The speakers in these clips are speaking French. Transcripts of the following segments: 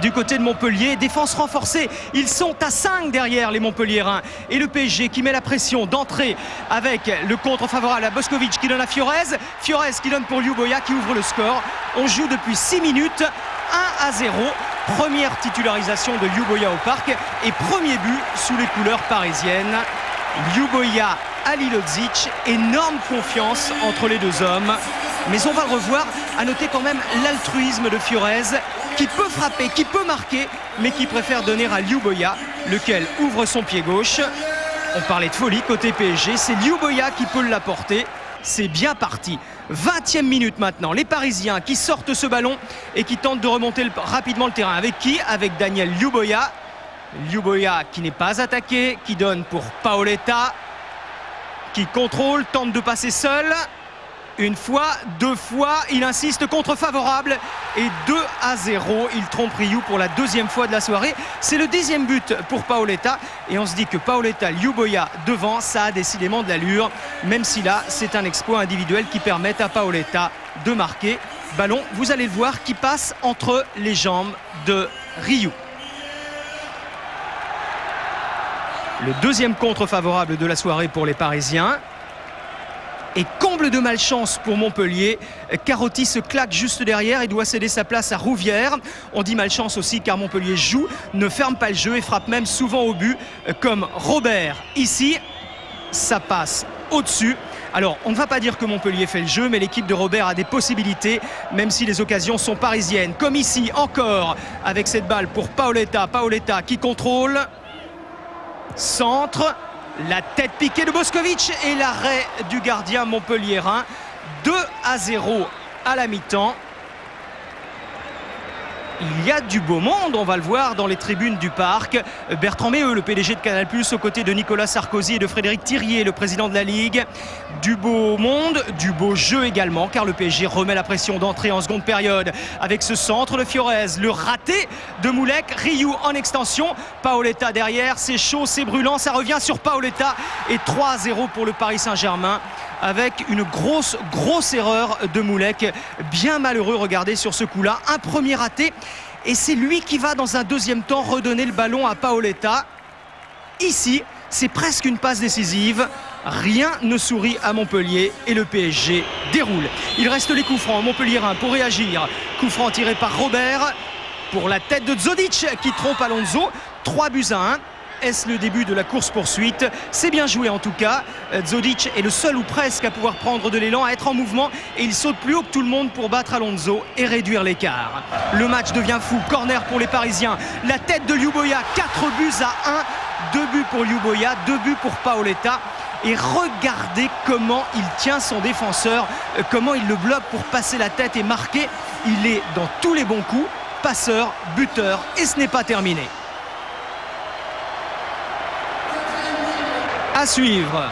du côté de Montpellier. Défense renforcée, ils sont à 5 derrière les Montpelliérains. Et le PSG qui met la pression d'entrée avec le contre favorable à Boskovic qui donne à Fiorez. Fiorez qui donne pour Ljuboja qui ouvre le score. On joue depuis 6 minutes, 1-0. Première titularisation de Ljuboja au parc et premier but sous les couleurs parisiennes. Ljuboja, Halilhodžić, énorme confiance entre les deux hommes. Mais on va le revoir, à noter quand même l'altruisme de Fiorez qui peut frapper, qui peut marquer, mais qui préfère donner à Ljuboja, lequel ouvre son pied gauche. On parlait de folie côté PSG, c'est Ljuboja qui peut l'apporter. C'est bien parti. 20e minute maintenant. Les Parisiens qui sortent ce ballon et qui tentent de remonter rapidement le terrain. Avec qui? Avec Daniel Ljuboja. Ljuboja qui n'est pas attaqué, qui donne pour Paoletta, qui contrôle, tente de passer seul. Une fois, deux fois, il insiste, contre favorable et 2-0. Il trompe Riou pour la deuxième fois de la soirée. C'est le 10e but pour Paoletta et on se dit que Paoletta, Ljuboja devant, ça a décidément de l'allure, même si là c'est un exploit individuel qui permet à Paoletta de marquer. Ballon, vous allez le voir, qui passe entre les jambes de Riou. Le deuxième contre favorable de la soirée pour les Parisiens. Et comble de malchance pour Montpellier, Carotti se claque juste derrière et doit céder sa place à Rouvière. On dit malchance aussi car Montpellier joue, ne ferme pas le jeu et frappe même souvent au but, comme Robert. Ici, ça passe au-dessus. Alors, on ne va pas dire que Montpellier fait le jeu, mais l'équipe de Robert a des possibilités, même si les occasions sont parisiennes. Comme ici, encore, avec cette balle pour Paoletta. Paoletta qui contrôle, centre. La tête piquée de Boskovic et l'arrêt du gardien montpelliérain. 2-0 à la mi-temps. Il y a du beau monde, on va le voir dans les tribunes du parc. Bertrand Méheux, le PDG de Canal+, aux côtés de Nicolas Sarkozy et de Frédéric Thirier, le président de la Ligue. Du beau monde, du beau jeu également, car le PSG remet la pression d'entrée en seconde période avec ce centre de Fiorez, le raté de Moulek, Riou en extension, Paoletta derrière, c'est chaud, c'est brûlant, ça revient sur Paoletta et 3-0 pour le Paris Saint-Germain. Avec une grosse erreur de Moulek, bien malheureux, regardez sur ce coup-là, un premier raté et c'est lui qui va dans un deuxième temps redonner le ballon à Paoletta. Ici, c'est presque une passe décisive, rien ne sourit à Montpellier et le PSG déroule. Il reste les coups francs montpelliérains pour réagir. Coup franc tiré par Robert pour la tête de Zodic qui trompe Alonso, 3-1. Est-ce le début de la course-poursuite? C'est bien joué en tout cas. Zodic est le seul ou presque à pouvoir prendre de l'élan, à être en mouvement et il saute plus haut que tout le monde pour battre Alonso et réduire l'écart. Le match devient fou. Corner pour les Parisiens. La tête de Ljuboja, 4-1. 2 buts pour Ljuboja, 2 buts pour Paoletta. Et regardez comment il tient son défenseur, comment il le bloque pour passer la tête et marquer. Il est dans tous les bons coups, passeur, buteur et ce n'est pas terminé. À suivre,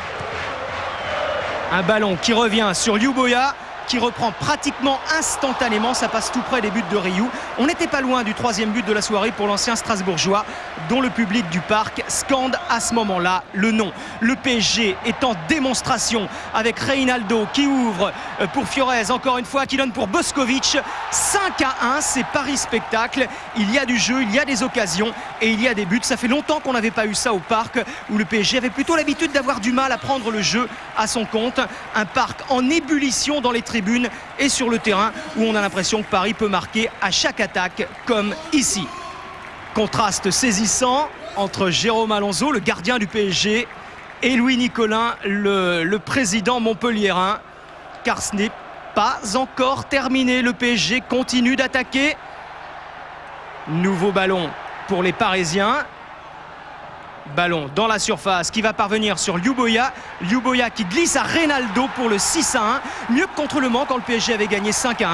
un ballon qui revient sur Ljuboja, qui reprend pratiquement instantanément, ça passe tout près des buts de Riou. On n'était pas loin du 3e but de la soirée pour l'ancien Strasbourgeois, dont le public du parc scande à ce moment-là le nom. Le PSG est en démonstration avec Reinaldo qui ouvre pour Fiorez, encore une fois, qui donne pour Boskovic. 5-1, c'est Paris Spectacle. Il y a du jeu, il y a des occasions et il y a des buts. Ça fait longtemps qu'on n'avait pas eu ça au parc, où le PSG avait plutôt l'habitude d'avoir du mal à prendre le jeu à son compte. Un parc en ébullition dans les tribunes et sur le terrain, où on a l'impression que Paris peut marquer à chaque attaque, comme ici. Contraste saisissant entre Jérôme Alonso, le gardien du PSG, et Louis Nicolin, le président montpelliérain, car ce n'est pas encore terminé. Le PSG continue d'attaquer. Nouveau ballon pour les Parisiens. Ballon dans la surface qui va parvenir sur Ljuboja. Ljuboja qui glisse à Reinaldo pour le 6-1. Mieux que contre le Mans quand le PSG avait gagné 5-1.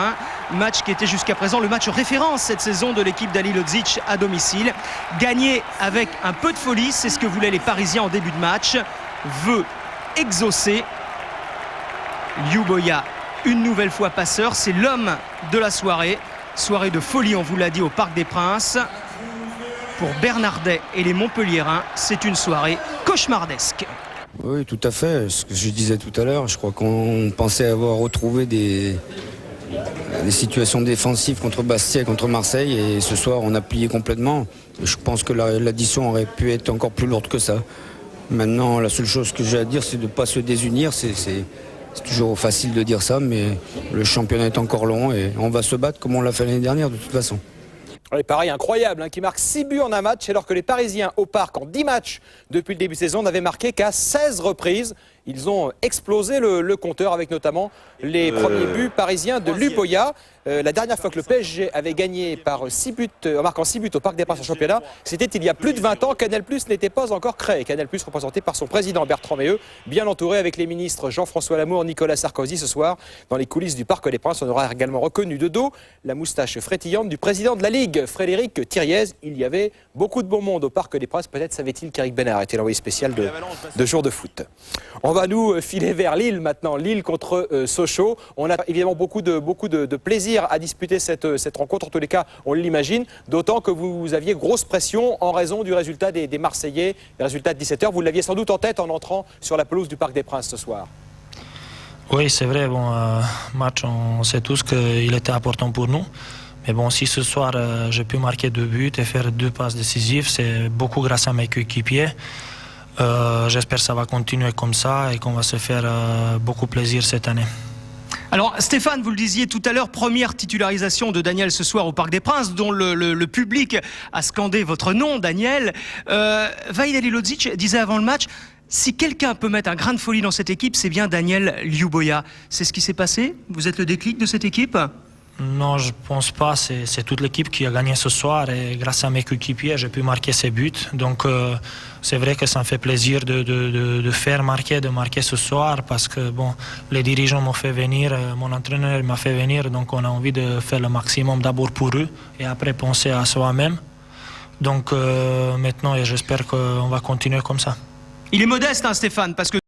Match qui était jusqu'à présent le match référence cette saison de l'équipe d'Halilhodžić à domicile. Gagné avec un peu de folie, c'est ce que voulaient les Parisiens en début de match. Veut exaucer. Ljuboja, une nouvelle fois passeur, c'est l'homme de la soirée. Soirée de folie, on vous l'a dit, au Parc des Princes. Pour Bernardet et les Montpelliérains, c'est une soirée cauchemardesque. Oui, tout à fait. Ce que je disais tout à l'heure, je crois qu'on pensait avoir retrouvé des des situations défensives contre Bastia et contre Marseille. Et ce soir, on a plié complètement. Je pense que l'addition aurait pu être encore plus lourde que ça. Maintenant, la seule chose que j'ai à dire, c'est de ne pas se désunir. C'est toujours facile de dire ça, mais le championnat est encore long et on va se battre comme on l'a fait l'année dernière de toute façon. Et pareil, incroyable, qui marque 6 buts en un match, alors que les Parisiens au Parc, en 10 matchs depuis le début de saison, n'avaient marqué qu'à 16 reprises. Ils ont explosé le compteur avec notamment les premiers buts parisiens de Luboya. La dernière fois que le PSG avait gagné par 6 buts, en marquant 6 buts au Parc des Princes en championnat, c'était il y a plus de 20 ans. Canal+ n'était pas encore créé. Canal+ représenté par son président Bertrand Méheux, bien entouré avec les ministres Jean-François Lamour, Nicolas Sarkozy. Ce soir, dans les coulisses du Parc des Princes, on aura également reconnu de dos la moustache frétillante du président de la Ligue, Frédéric Thiriez. Il y avait beaucoup de bon monde au Parc des Princes. Peut-être savait-il qu'Eric Bénard était l'envoyé spécial de jour de foot. On va nous filer vers Lille maintenant. Lille contre Sochaux. On a évidemment beaucoup de plaisir à disputer cette rencontre. En tous les cas, on l'imagine. D'autant que vous aviez grosse pression en raison du résultat des Marseillais. Le résultat de 17h, vous l'aviez sans doute en tête en entrant sur la pelouse du Parc des Princes ce soir. Oui, c'est vrai. Bon, match, on sait tous qu'il était important pour nous. Mais bon, si ce soir, j'ai pu marquer 2 buts et faire 2 passes décisives, c'est beaucoup grâce à mes coéquipiers. J'espère que ça va continuer comme ça et qu'on va se faire beaucoup plaisir cette année. Alors Stéphane, vous le disiez tout à l'heure, première titularisation de Daniel ce soir au Parc des Princes, dont le public a scandé votre nom, Daniel. Vahid Halilovic disait avant le match, si quelqu'un peut mettre un grain de folie dans cette équipe, c'est bien Daniel Luboya. C'est ce qui s'est passé? Vous êtes le déclic de cette équipe? Non, je ne pense pas. C'est toute l'équipe qui a gagné ce soir et grâce à mes coéquipiers, j'ai pu marquer ces buts. Donc c'est vrai que ça me fait plaisir de faire marquer, de marquer ce soir parce que bon, les dirigeants m'ont fait venir, mon entraîneur m'a fait venir, donc on a envie de faire le maximum d'abord pour eux et après penser à soi-même. Donc maintenant, j'espère qu'on va continuer comme ça. Il est modeste, hein, Stéphane, parce que